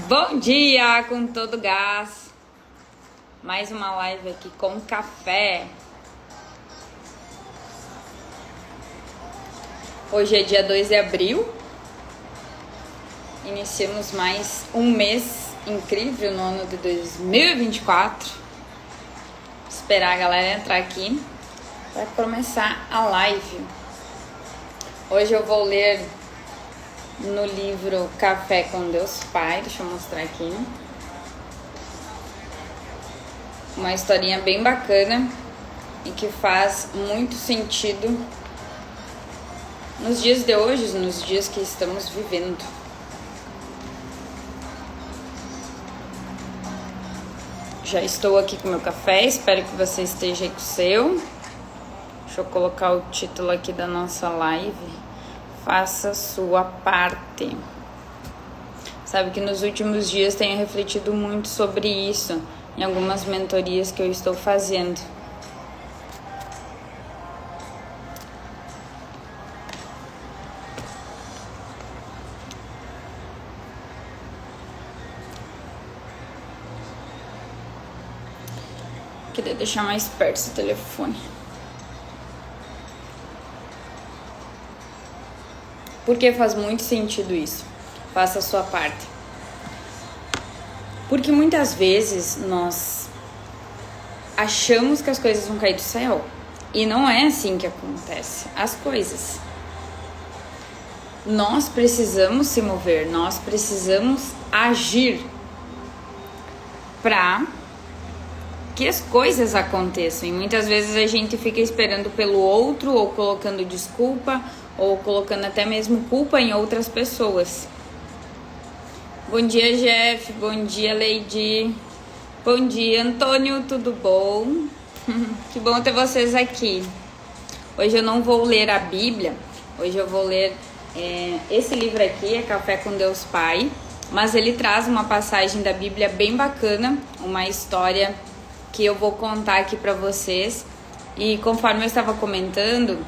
Bom dia com todo gás. Mais uma live aqui com café. Hoje é dia 2 de abril. Iniciamos mais um mês incrível no ano de 2024. Esperar a galera entrar aqui para começar a live. Hoje eu vou ler no livro Café com Deus Pai. Deixa eu mostrar aqui. Uma historinha bem bacana e que faz muito sentido nos dias de hoje, nos dias que estamos vivendo. Já estou aqui com meu café, espero que você esteja aí com o seu. Deixa eu colocar o título aqui da nossa live. Faça sua parte. Sabe que nos últimos dias tenho refletido muito sobre isso em algumas mentorias que eu estou fazendo. Queria deixar mais perto esse telefone. Porque faz muito sentido isso. Faça a sua parte. Porque muitas vezes nós achamos que as coisas vão cair do céu. E não é assim que acontece as coisas. Nós precisamos se mover, nós precisamos agir para que as coisas aconteçam. E muitas vezes a gente fica esperando pelo outro, ou colocando desculpa, ou colocando até mesmo culpa em outras pessoas. Bom dia, Jeff. Bom dia, Lady. Bom dia, Antônio. Tudo bom? Que bom ter vocês aqui. Hoje eu não vou ler a Bíblia. Hoje eu vou ler esse livro aqui, é Café com Deus Pai. Mas ele traz uma passagem da Bíblia bem bacana, uma história que eu vou contar aqui para vocês. E conforme eu estava comentando,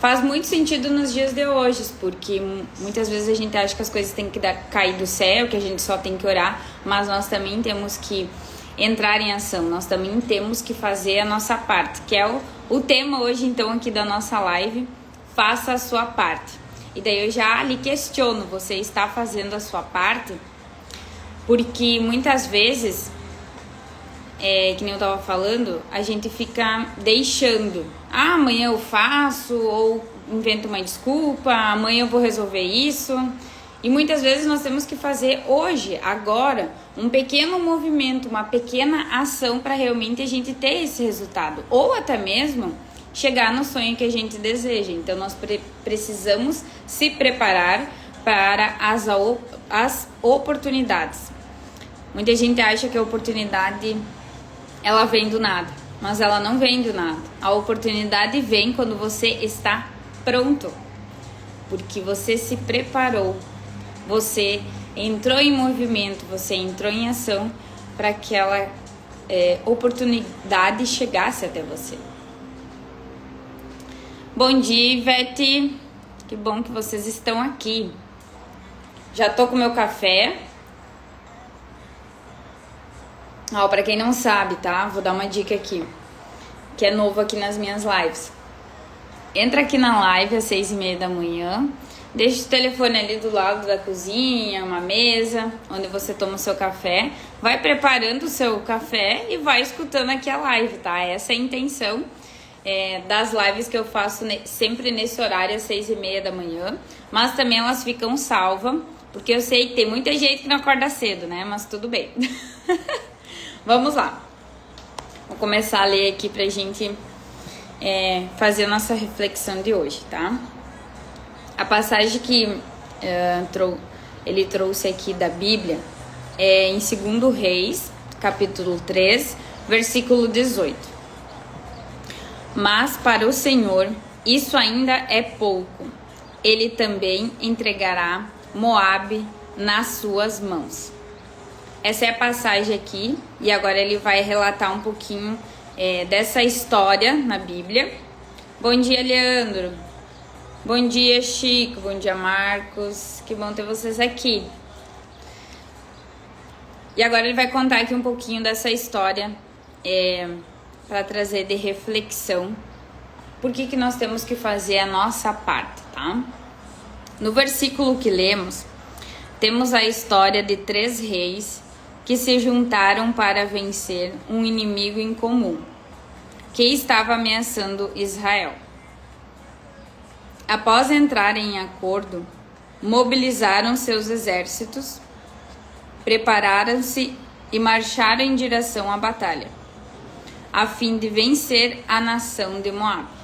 faz muito sentido nos dias de hoje, porque muitas vezes a gente acha que as coisas têm que cair do céu, que a gente só tem que orar, mas nós também temos que entrar em ação, nós também temos que fazer a nossa parte, que é o tema hoje então aqui da nossa live, faça a sua parte. E daí eu já lhe questiono, você está fazendo a sua parte? Porque muitas vezes, que nem eu tava falando, a gente fica deixando. Amanhã eu faço, ou invento uma desculpa, amanhã eu vou resolver isso. E muitas vezes nós temos que fazer hoje, agora, um pequeno movimento, uma pequena ação para realmente a gente ter esse resultado. Ou até mesmo chegar no sonho que a gente deseja. Então nós precisamos se preparar para as oportunidades. Muita gente acha que a oportunidade ela vem do nada, mas ela não vem do nada. A oportunidade vem quando você está pronto, porque você se preparou, você entrou em movimento, você entrou em ação para que aquela oportunidade chegasse até você. Bom dia, Ivete, que bom que vocês estão aqui. Já tô com meu café. Ó, pra quem não sabe, tá? Vou dar uma dica aqui, que é novo aqui nas minhas lives. Entra aqui na live às 6:30 da manhã, deixa o telefone ali do lado da cozinha, uma mesa, onde você toma o seu café, vai preparando o seu café e vai escutando aqui a live, tá? Essa é a intenção das lives que eu faço sempre nesse horário às 6:30 da manhã, mas também elas ficam salvas, porque eu sei que tem muita gente que não acorda cedo, né? Mas tudo bem. Vamos lá. Vou começar a ler aqui pra gente fazer a nossa reflexão de hoje, tá? A passagem que ele trouxe aqui da Bíblia é em 2 Reis, capítulo 3, versículo 18. Mas para o Senhor isso ainda é pouco. Ele também entregará Moabe nas suas mãos. Essa é a passagem aqui, e agora ele vai relatar um pouquinho dessa história na Bíblia. Bom dia, Leandro. Bom dia, Chico. Bom dia, Marcos. Que bom ter vocês aqui. E agora ele vai contar aqui um pouquinho dessa história para trazer de reflexão por que nós temos que fazer a nossa parte, tá? No versículo que lemos, temos a história de 3 reis que se juntaram para vencer um inimigo em comum, que estava ameaçando Israel. Após entrarem em acordo, mobilizaram seus exércitos, prepararam-se e marcharam em direção à batalha, a fim de vencer a nação de Moabe.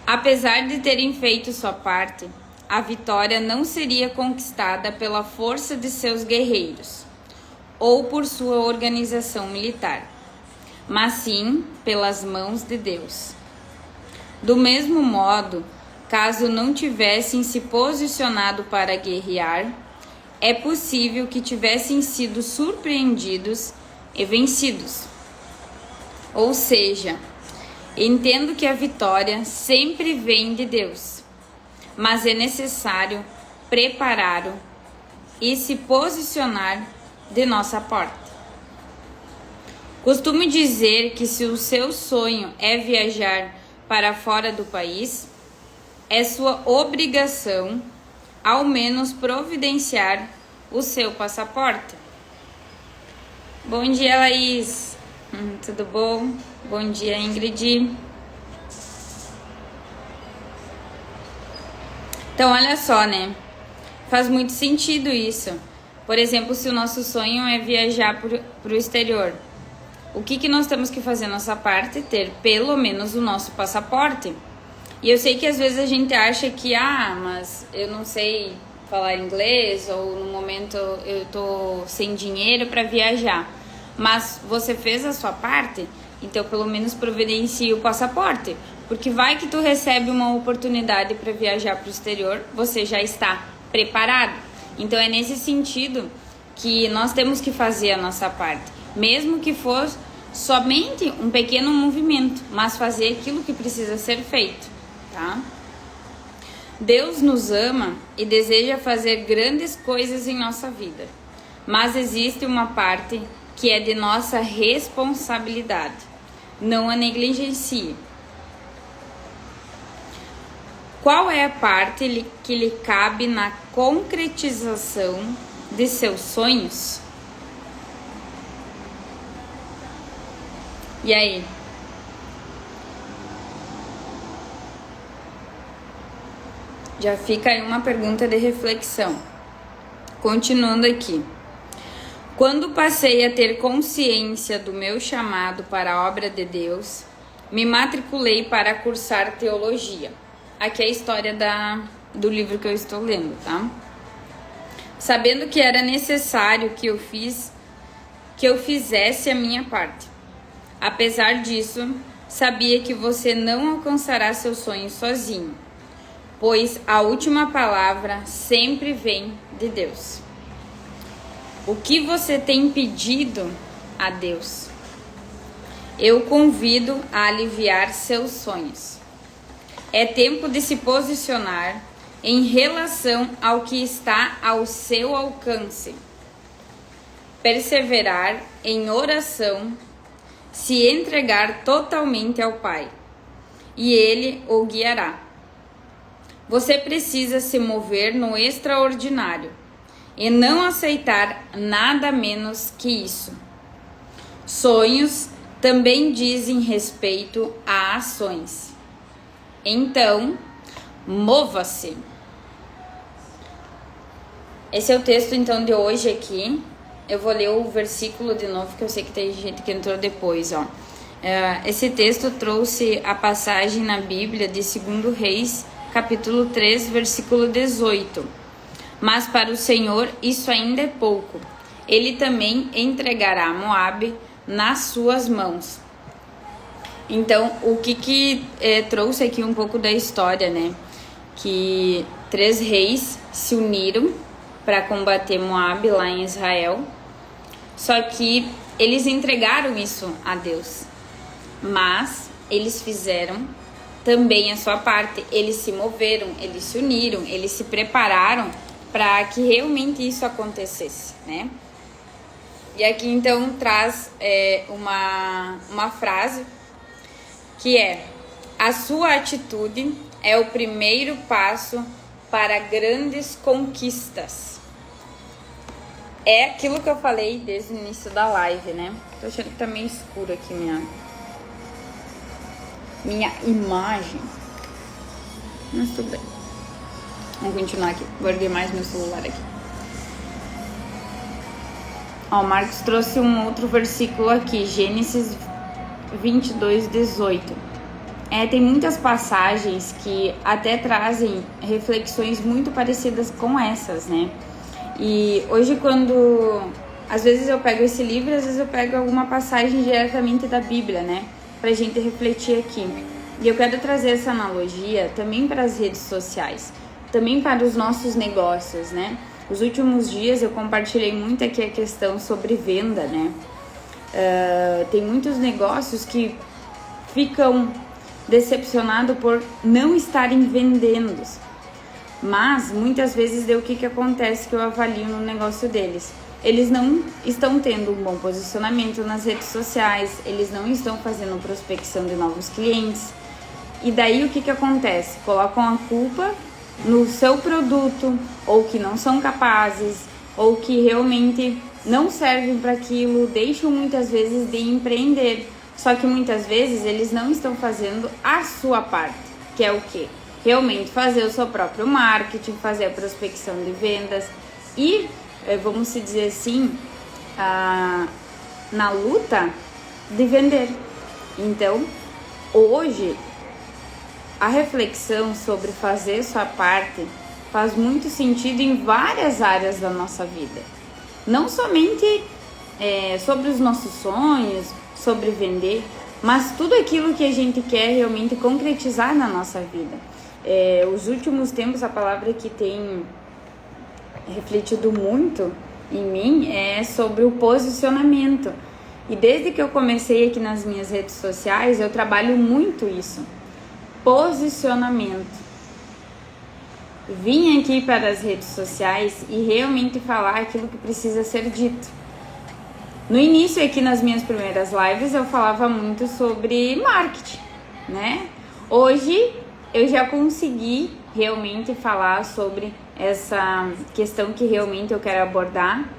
Apesar de terem feito sua parte, a vitória não seria conquistada pela força de seus guerreiros ou por sua organização militar, mas sim pelas mãos de Deus. Do mesmo modo, caso não tivessem se posicionado para guerrear, é possível que tivessem sido surpreendidos e vencidos. Ou seja, entendo que a vitória sempre vem de Deus, mas é necessário preparar e se posicionar de nossa parte. Costumo dizer que se o seu sonho é viajar para fora do país, é sua obrigação, ao menos, providenciar o seu passaporte. Bom dia, Laís. Tudo bom? Bom dia, Ingrid. Então, olha só, né? Faz muito sentido isso. Por exemplo, se o nosso sonho é viajar para o exterior, o que nós temos que fazer nossa parte? Ter pelo menos o nosso passaporte. E eu sei que às vezes a gente acha que, mas eu não sei falar inglês, ou no momento eu tô sem dinheiro para viajar. Mas você fez a sua parte, então pelo menos providencie o passaporte. Porque vai que tu recebe uma oportunidade para viajar para o exterior, você já está preparado. Então é nesse sentido que nós temos que fazer a nossa parte. Mesmo que fosse somente um pequeno movimento, mas fazer aquilo que precisa ser feito, tá? Deus nos ama e deseja fazer grandes coisas em nossa vida, mas existe uma parte que é de nossa responsabilidade. Não a negligencie. Qual é a parte que lhe cabe na concretização de seus sonhos? E aí? Já fica aí uma pergunta de reflexão. Continuando aqui. Quando passei a ter consciência do meu chamado para a obra de Deus, me matriculei para cursar teologia. Aqui é a história do livro que eu estou lendo, tá? Sabendo que era necessário que eu fizesse a minha parte. Apesar disso, sabia que você não alcançará seus sonhos sozinho, pois a última palavra sempre vem de Deus. O que você tem pedido a Deus? Eu convido a aliviar seus sonhos. É tempo de se posicionar em relação ao que está ao seu alcance. Perseverar em oração, se entregar totalmente ao Pai, e Ele o guiará. Você precisa se mover no extraordinário e não aceitar nada menos que isso. Sonhos também dizem respeito a ações. Então, mova-se. Esse é o texto então de hoje aqui. Eu vou ler o versículo de novo, que eu sei que tem gente que entrou depois, ó. Esse texto trouxe a passagem na Bíblia de 2 Reis, capítulo 3, versículo 18. Mas para o Senhor isso ainda é pouco. Ele também entregará Moabe nas suas mãos. Então, o que trouxe aqui um pouco da história, né? Que 3 reis se uniram para combater Moabe lá em Israel. Só que eles entregaram isso a Deus. Mas eles fizeram também a sua parte. Eles se moveram, eles se uniram, eles se prepararam para que realmente isso acontecesse, né? E aqui então traz uma frase que é: a sua atitude é o primeiro passo para grandes conquistas. É aquilo que eu falei desde o início da live, né? Tô achando que tá meio escuro aqui minha imagem. Mas tudo bem. Vamos continuar aqui. Vou erguer mais meu celular aqui. Ó, o Marcos trouxe um outro versículo aqui. Gênesis 22:18. Tem muitas passagens que até trazem reflexões muito parecidas com essas, né? E hoje às vezes eu pego esse livro, às vezes eu pego alguma passagem diretamente da Bíblia, né? Pra gente refletir aqui. E eu quero trazer essa analogia também para as redes sociais, também para os nossos negócios, né? Os últimos dias eu compartilhei muito aqui a questão sobre venda, né? Tem muitos negócios que ficam decepcionados por não estarem vendendo. Mas muitas vezes o que acontece que eu avalio no negócio deles? Eles não estão tendo um bom posicionamento nas redes sociais, eles não estão fazendo prospecção de novos clientes. E daí o que acontece? Colocam a culpa no seu produto, ou que não são capazes, ou que realmente não servem para aquilo, deixam muitas vezes de empreender. Só que muitas vezes eles não estão fazendo a sua parte, que é o quê? Realmente fazer o seu próprio marketing, fazer a prospecção de vendas e, vamos se dizer assim, na luta de vender. Então, hoje, a reflexão sobre fazer sua parte faz muito sentido em várias áreas da nossa vida. Não somente sobre os nossos sonhos, sobre vender, mas tudo aquilo que a gente quer realmente concretizar na nossa vida. Os últimos tempos, a palavra que tem refletido muito em mim é sobre o posicionamento. E desde que eu comecei aqui nas minhas redes sociais, eu trabalho muito isso. Posicionamento. Vim aqui para as redes sociais e realmente falar aquilo que precisa ser dito. No início, aqui nas minhas primeiras lives, eu falava muito sobre marketing, né? Hoje, eu já consegui realmente falar sobre essa questão que realmente eu quero abordar,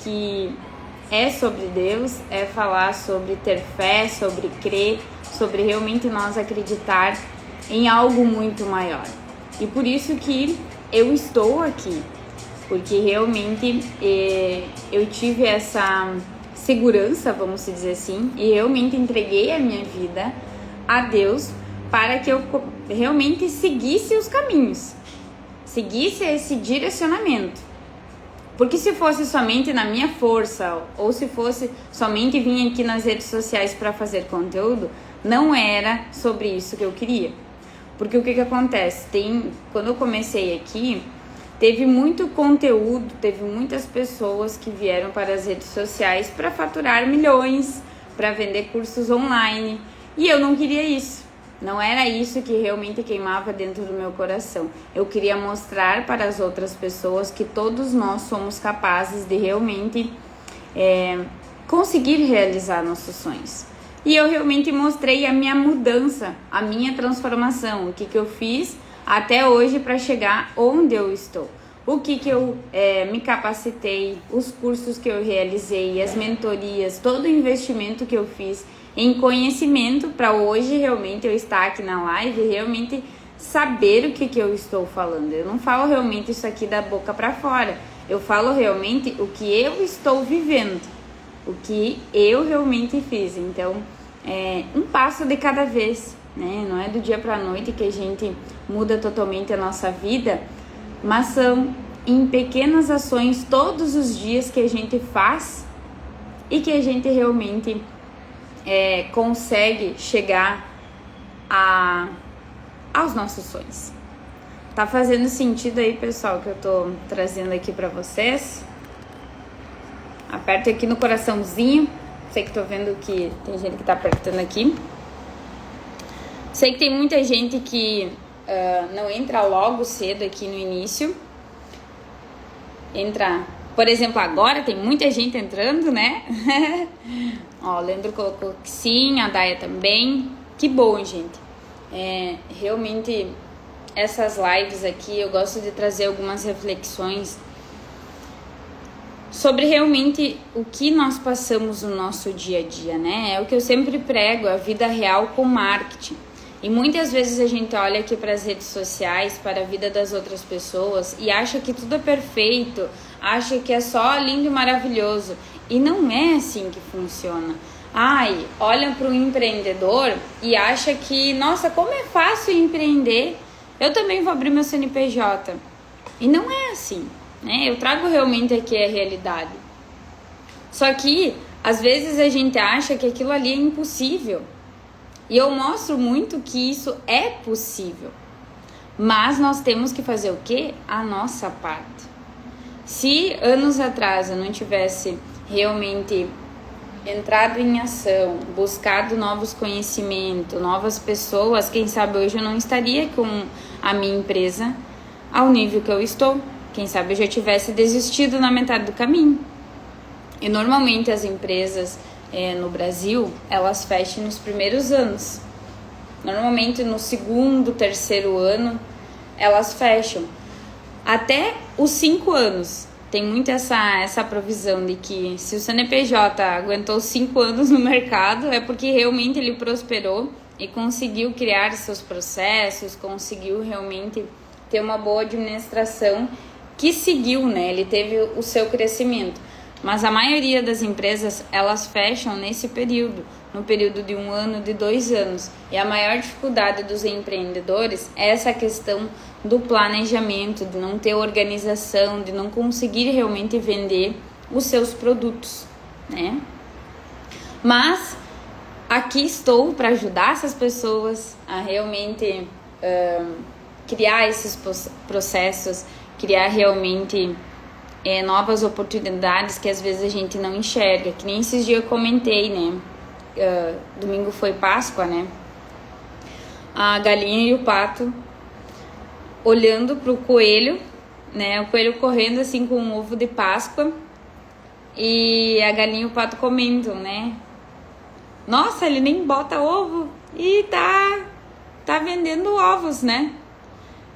que é sobre Deus, é falar sobre ter fé, sobre crer, sobre realmente nós acreditar em algo muito maior. E por isso que eu estou aqui, porque realmente eu tive essa segurança, vamos dizer assim, e realmente entreguei a minha vida a Deus para que eu realmente seguisse os caminhos, seguisse esse direcionamento. Porque se fosse somente na minha força, ou se fosse somente vir aqui nas redes sociais para fazer conteúdo, não era sobre isso que eu queria. Porque o que acontece? Quando eu comecei aqui, teve muito conteúdo, teve muitas pessoas que vieram para as redes sociais para faturar milhões, para vender cursos online. E eu não queria isso. Não era isso que realmente queimava dentro do meu coração. Eu queria mostrar para as outras pessoas que todos nós somos capazes de realmente conseguir realizar nossos sonhos. E eu realmente mostrei a minha mudança, a minha transformação, o que eu fiz até hoje para chegar onde eu estou. O que eu me capacitei, os cursos que eu realizei, as mentorias, todo o investimento que eu fiz em conhecimento para hoje realmente eu estar aqui na live e realmente saber o que eu estou falando. Eu não falo realmente isso aqui da boca para fora, eu falo realmente o que eu estou vivendo, o que eu realmente fiz. Então, um passo de cada vez, né? Não é do dia para a noite que a gente muda totalmente a nossa vida, mas são em pequenas ações todos os dias que a gente faz e que a gente realmente consegue chegar aos nossos sonhos. Tá fazendo sentido aí, pessoal, que eu tô trazendo aqui pra vocês? Aperta aqui no coraçãozinho. Sei que tô vendo que tem gente que tá apertando aqui. Sei que tem muita gente que não entra logo cedo aqui no início. Entra Por exemplo, agora tem muita gente entrando, né? Ó, o Leandro colocou que sim, a Daia também. Que bom, gente. Realmente, essas lives aqui, eu gosto de trazer algumas reflexões sobre realmente o que nós passamos no nosso dia a dia, né? É o que eu sempre prego, a vida real com marketing. E muitas vezes a gente olha aqui para as redes sociais, para a vida das outras pessoas e acha que tudo é perfeito, acha que é só lindo e maravilhoso. E não é assim que funciona. Ai, olha para o empreendedor e acha que, nossa, como é fácil empreender, eu também vou abrir meu CNPJ. E não é assim, né? Eu trago realmente aqui a realidade. Só que, às vezes a gente acha que aquilo ali é impossível. E eu mostro muito que isso é possível. Mas nós temos que fazer o quê? A nossa parte. Se anos atrás eu não tivesse realmente entrado em ação, buscado novos conhecimentos, novas pessoas, quem sabe hoje eu não estaria com a minha empresa ao nível que eu estou. Quem sabe eu já tivesse desistido na metade do caminho. E normalmente as empresas no Brasil, elas fecham nos primeiros anos. Normalmente no segundo, terceiro ano, elas fecham. Até os 5 anos. Tem muito essa provisão de que se o CNPJ aguentou 5 anos no mercado, é porque realmente ele prosperou e conseguiu criar seus processos, conseguiu realmente ter uma boa administração que seguiu, né? Ele teve o seu crescimento. Mas a maioria das empresas, elas fecham nesse período, no período de 1 ano, de 2 anos. E a maior dificuldade dos empreendedores é essa questão do planejamento, de não ter organização, de não conseguir realmente vender os seus produtos, né? Mas aqui estou para ajudar essas pessoas a realmente criar esses processos, criar realmente novas oportunidades que às vezes a gente não enxerga. Que nem esses dias eu comentei, né? Domingo foi Páscoa, né? A galinha e o pato olhando pro coelho, né? O coelho correndo assim com um ovo de Páscoa e a galinha e o pato comentam, né? Nossa, ele nem bota ovo e tá vendendo ovos, né?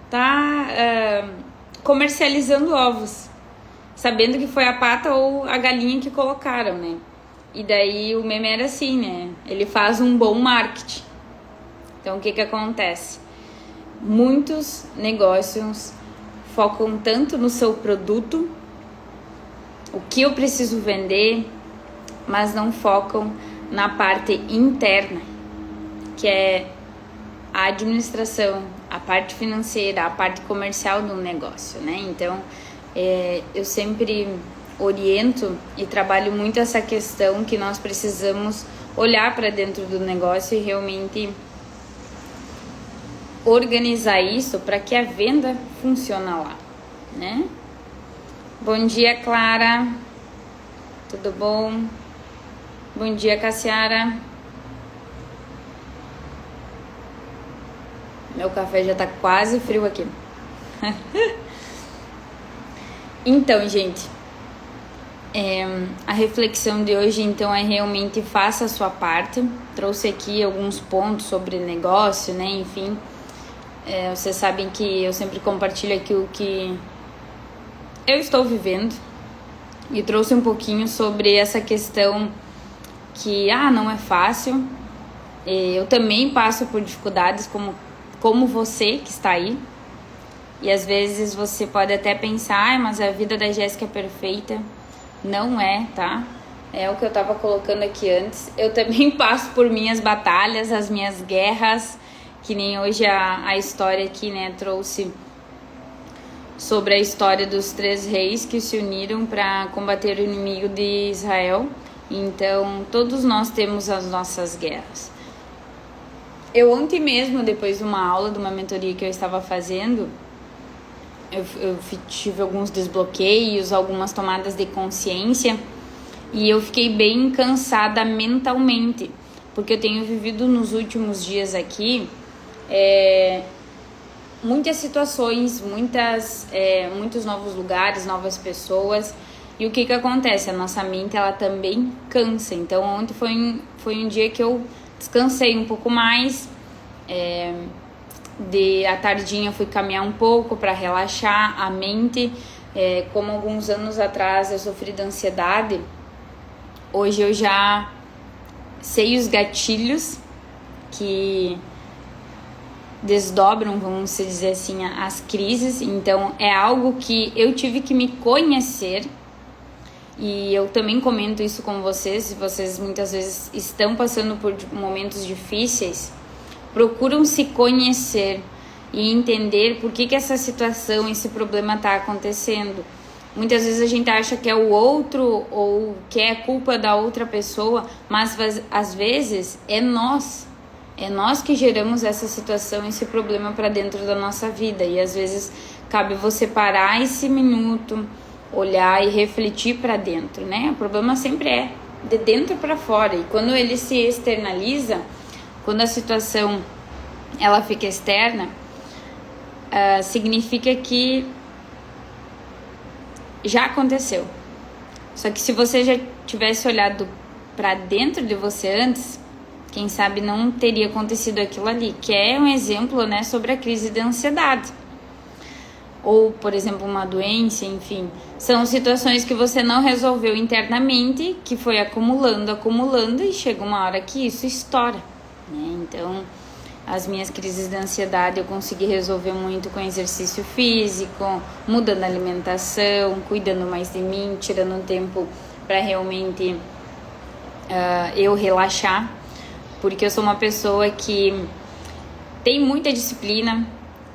Tá comercializando ovos, sabendo que foi a pata ou a galinha que colocaram, né? E daí o meme era assim, né? Ele faz um bom marketing. Então o que acontece? Muitos negócios focam tanto no seu produto, o que eu preciso vender, mas não focam na parte interna, que é a administração, a parte financeira, a parte comercial do negócio, né? Então, eu sempre oriento e trabalho muito essa questão que nós precisamos olhar para dentro do negócio e realmente organizar isso para que a venda funcione lá, né? Bom dia, Clara. Tudo bom? Bom dia, Cassiara. Meu café já tá quase frio aqui. Então, gente, a reflexão de hoje, então, é realmente faça a sua parte. Trouxe aqui alguns pontos sobre negócio, né? Enfim, vocês sabem que eu sempre compartilho aqui o que eu estou vivendo. E trouxe um pouquinho sobre essa questão que, não é fácil. Eu também passo por dificuldades como você que está aí. E às vezes você pode até pensar, mas a vida da Jéssica é perfeita. Não é, tá? É o que eu tava colocando aqui antes. Eu também passo por minhas batalhas, as minhas guerras, que nem hoje a história aqui, né, trouxe sobre a história dos 3 reis que se uniram para combater o inimigo de Israel. Então, todos nós temos as nossas guerras. Eu ontem mesmo, depois de uma aula, de uma mentoria que eu estava fazendo, eu tive alguns desbloqueios, algumas tomadas de consciência e eu fiquei bem cansada mentalmente, porque eu tenho vivido nos últimos dias aqui muitas situações, muitos novos lugares, novas pessoas, E o que que acontece? A nossa mente, ela também cansa. Então, ontem foi um dia que eu descansei um pouco mais. À tardinha fui caminhar um pouco para relaxar a mente. Como alguns anos atrás eu sofri de ansiedade, hoje eu já sei os gatilhos que desdobram, vamos dizer assim, as crises. Então é algo que eu tive que me conhecer, e eu também comento isso com vocês. Se vocês muitas vezes estão passando por momentos difíceis, procuram se conhecer e entender por que essa situação, esse problema está acontecendo. Muitas vezes a gente acha que é o outro ou que é culpa da outra pessoa, mas às vezes é nós. É nós que geramos essa situação, esse problema para dentro da nossa vida. E às vezes cabe você parar esse minuto, olhar e refletir para dentro, né? O problema sempre é de dentro para fora. E quando ele se externaliza, quando a situação ela fica externa, significa que já aconteceu. Só que se você já tivesse olhado para dentro de você antes, quem sabe não teria acontecido aquilo ali, que é um exemplo, né, sobre a crise de ansiedade. Ou, por exemplo, uma doença, enfim. São situações que você não resolveu internamente, que foi acumulando, e chega uma hora que isso estoura, né? Então, as minhas crises de ansiedade eu consegui resolver muito com exercício físico, mudando a alimentação, cuidando mais de mim, tirando um tempo para realmente eu relaxar, porque eu sou uma pessoa que tem muita disciplina,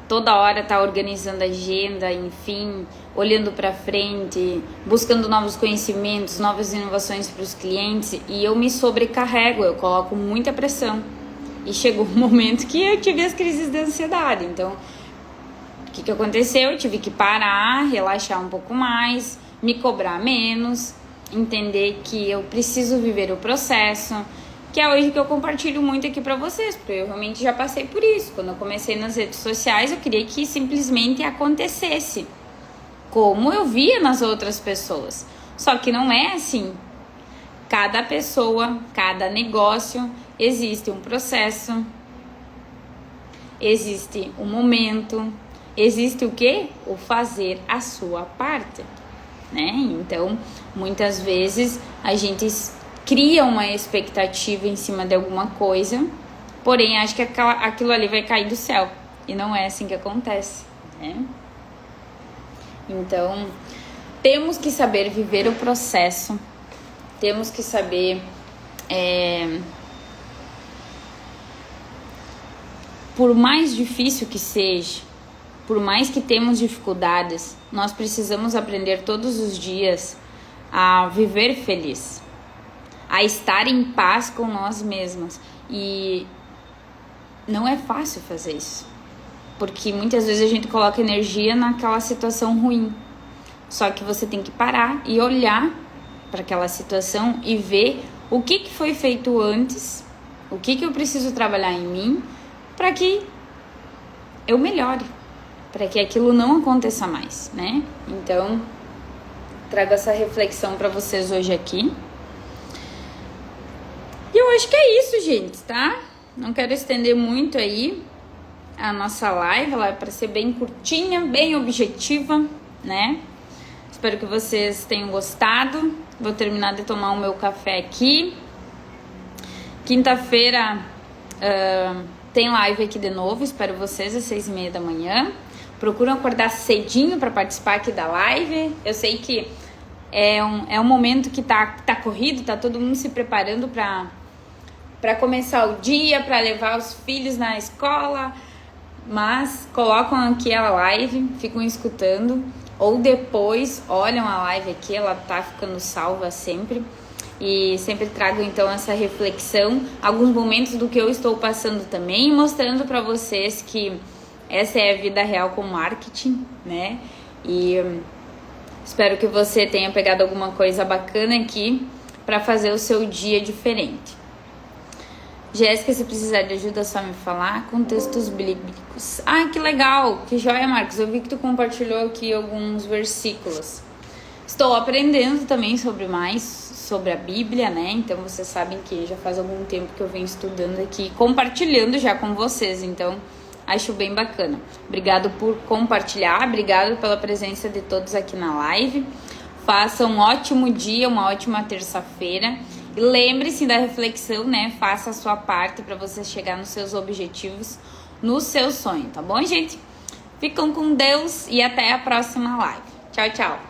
toda hora tá organizando a agenda, enfim, olhando para frente, buscando novos conhecimentos, novas inovações para os clientes, e eu me sobrecarrego, eu coloco muita pressão. E chegou um momento que eu tive as crises de ansiedade. Então, o que aconteceu? Eu tive que parar, relaxar um pouco mais, me cobrar menos, entender que eu preciso viver o processo, que é hoje que eu compartilho muito aqui pra vocês, porque eu realmente já passei por isso. Quando eu comecei nas redes sociais, eu queria que simplesmente acontecesse, como eu via nas outras pessoas. Só que não é assim. Cada pessoa, cada negócio, existe um processo, existe um momento, existe o quê? O fazer a sua parte, né? Então, muitas vezes a gente cria uma expectativa em cima de alguma coisa, porém acha que aquilo ali vai cair do céu, e não é assim que acontece, né? Então, temos que saber viver o processo, temos que saber por mais difícil que seja, por mais que temos dificuldades, nós precisamos aprender todos os dias a viver feliz, a estar em paz com nós mesmas. E não é fácil fazer isso, porque muitas vezes a gente coloca energia naquela situação ruim. Só que você tem que parar e olhar para aquela situação e ver o que foi feito antes, o que eu preciso trabalhar em mim para que eu melhore, para que aquilo não aconteça mais, né? Então, trago essa reflexão para vocês hoje aqui. E eu acho que é isso, gente, tá? Não quero estender muito aí a nossa live, ela é para ser bem curtinha, bem objetiva, né? Espero que vocês tenham gostado. Vou terminar de tomar o meu café aqui. Quinta-feira tem live aqui de novo. Espero vocês às 6:30 da manhã. Procuram acordar cedinho para participar aqui da live. Eu sei que é um momento que tá corrido, tá todo mundo se preparando para começar o dia, para levar os filhos na escola. Mas colocam aqui a live, ficam escutando. Ou depois olham a live aqui, ela tá ficando salva sempre. E sempre trago então essa reflexão, alguns momentos do que eu estou passando também, mostrando para vocês que essa é a vida real com marketing, né? E espero que você tenha pegado alguma coisa bacana aqui para fazer o seu dia diferente. Jéssica, se precisar de ajuda, é só me falar, com textos bíblicos. Ah, que legal, que joia, Marcos. Eu vi que tu compartilhou aqui alguns versículos. Estou aprendendo também sobre a Bíblia, né? Então vocês sabem que já faz algum tempo que eu venho estudando aqui, compartilhando já com vocês, então acho bem bacana. Obrigado por compartilhar, obrigado pela presença de todos aqui na live. Faça um ótimo dia, uma ótima terça-feira. E lembre-se da reflexão, né? Faça a sua parte para você chegar nos seus objetivos, no seu sonho, tá bom, gente? Ficam com Deus e até a próxima live. Tchau, tchau!